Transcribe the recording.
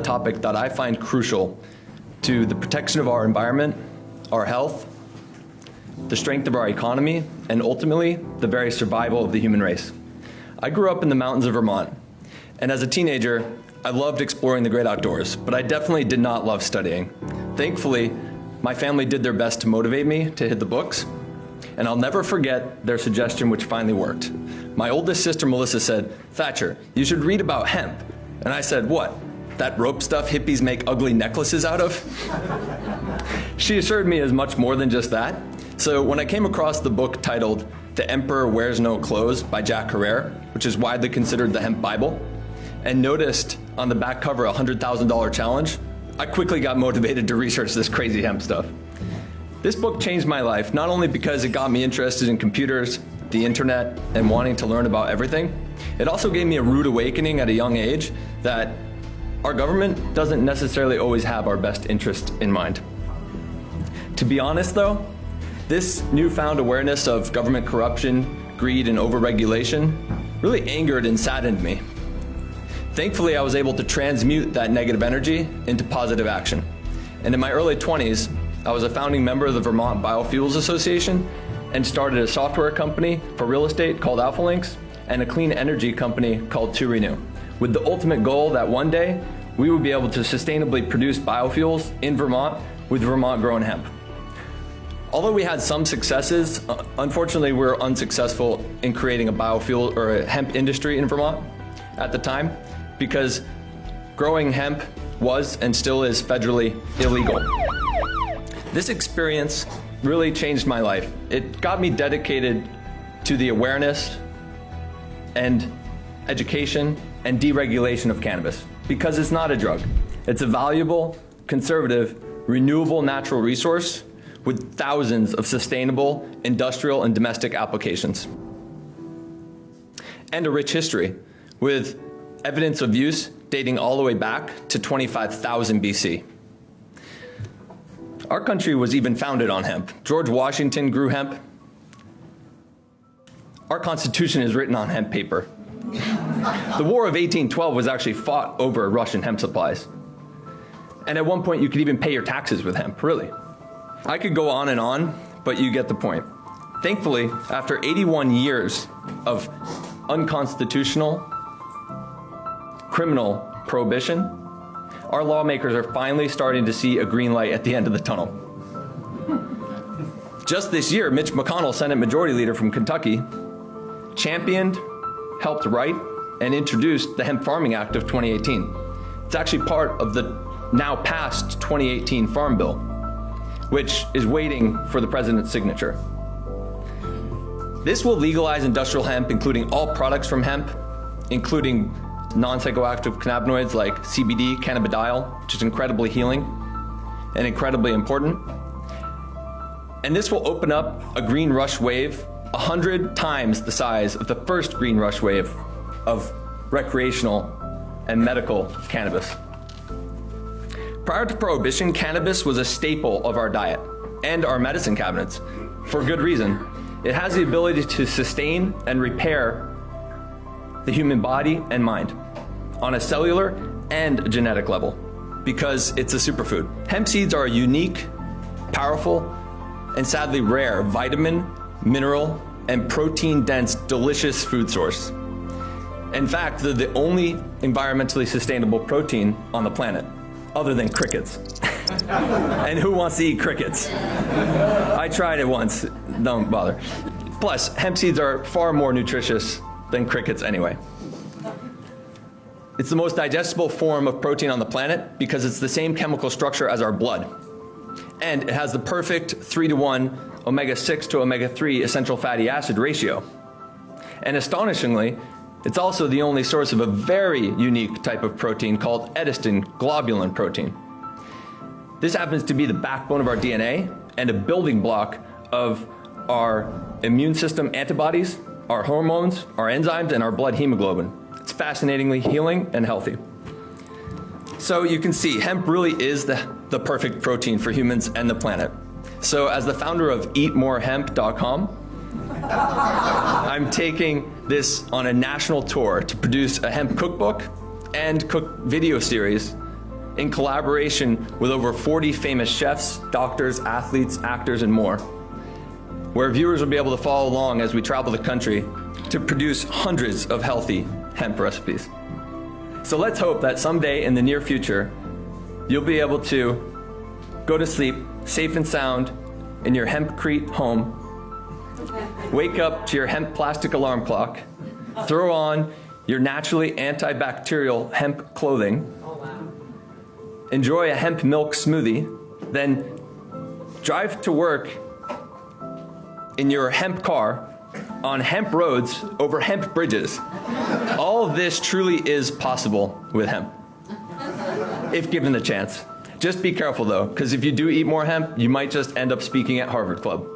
topic that I find crucial to the protection of our environment, our health, the strength of our economy, and ultimately, the very survival of the human race. I grew up in the mountains of Vermont, and as a teenager, I loved exploring the great outdoors, but I definitely did not love studying. Thankfully, my family did their best to motivate me to hit the books, and I'll never forget their suggestion, which finally worked. My oldest sister, Melissa, said, "Thatcher, you should read about hemp." And I said, "What? That rope stuff hippies make ugly necklaces out of?" She assured me as much more than just that. So when I came across the book titled The Emperor Wears No Clothes by Jack Herrera, which is widely considered the hemp Bible, and noticed on the back cover a $100,000 challenge, I quickly got motivated to research this crazy hemp stuff. This book changed my life, not only because it got me interested in computers, the internet, and wanting to learn about everything, it also gave me a rude awakening at a young age that our government doesn't necessarily always have our best interest in mind. To be honest though, this newfound awareness of government corruption, greed, and overregulation really angered and saddened me. Thankfully, I was able to transmute that negative energy into positive action. And in my early 20s, I was a founding member of the Vermont Biofuels Association and started a software company for real estate called AlphaLinks and a clean energy company called 2Renew, with the ultimate goal that one day we would be able to sustainably produce biofuels in Vermont with Vermont-grown hemp. Although we had some successes, unfortunately we were unsuccessful in creating a biofuel or a hemp industry in Vermont at the time because growing hemp was and still is federally illegal. This experience really changed my life. It got me dedicated to the awareness and education and deregulation of cannabis because it's not a drug. It's a valuable, conservative, renewable natural resource with thousands of sustainable industrial and domestic applications. And a rich history with evidence of use dating all the way back to 25,000 BC. Our country was even founded on hemp. George Washington grew hemp. Our Constitution is written on hemp paper. The War of 1812 was actually fought over Russian hemp supplies. And at one point you could even pay your taxes with hemp, really. I could go on, but you get the point. Thankfully, after 81 years of unconstitutional, criminal prohibition, our lawmakers are finally starting to see a green light at the end of the tunnel. Just this year, Mitch McConnell, Senate Majority Leader from Kentucky, championed, helped write, and introduced the Hemp Farming Act of 2018. It's actually part of the now passed 2018 Farm Bill, which is waiting for the president's signature. This will legalize industrial hemp, including all products from hemp, including non-psychoactive cannabinoids like CBD, cannabidiol, which is incredibly healing and incredibly important. And this will open up a green rush wave 100 times the size of the first green rush wave of recreational and medical cannabis. Prior to Prohibition, cannabis was a staple of our diet and our medicine cabinets, for good reason. It has the ability to sustain and repair the human body and mind on a cellular and a genetic level because it's a superfood. Hemp seeds are a unique, powerful, and sadly rare vitamin, mineral, and protein-dense, delicious food source. In fact, they're the only environmentally sustainable protein on the planet, other than crickets. And who wants to eat crickets? I tried it once, don't bother. Plus, hemp seeds are far more nutritious than crickets anyway. It's the most digestible form of protein on the planet because it's the same chemical structure as our blood. And it has the perfect 3-to-1 omega-6 to omega-3 essential fatty acid ratio. And astonishingly, it's also the only source of a very unique type of protein called edestin globulin protein. This happens to be the backbone of our DNA and a building block of our immune system antibodies, our hormones, our enzymes, and our blood hemoglobin. It's fascinatingly healing and healthy. So you can see hemp really is the perfect protein for humans and the planet. So as the founder of eatmorehemp.com, I'm taking this on a national tour to produce a hemp cookbook and cook video series in collaboration with over 40 famous chefs, doctors, athletes, actors, and more, where viewers will be able to follow along as we travel the country to produce hundreds of healthy hemp recipes. So let's hope that someday in the near future, you'll be able to go to sleep safe and sound in your hempcrete home, wake up to your hemp plastic alarm clock, throw on your naturally antibacterial hemp clothing, enjoy a hemp milk smoothie, then drive to work in your hemp car on hemp roads over hemp bridges. All of this truly is possible with hemp, if given the chance. Just be careful though, because if you do eat more hemp, you might just end up speaking at Harvard Club.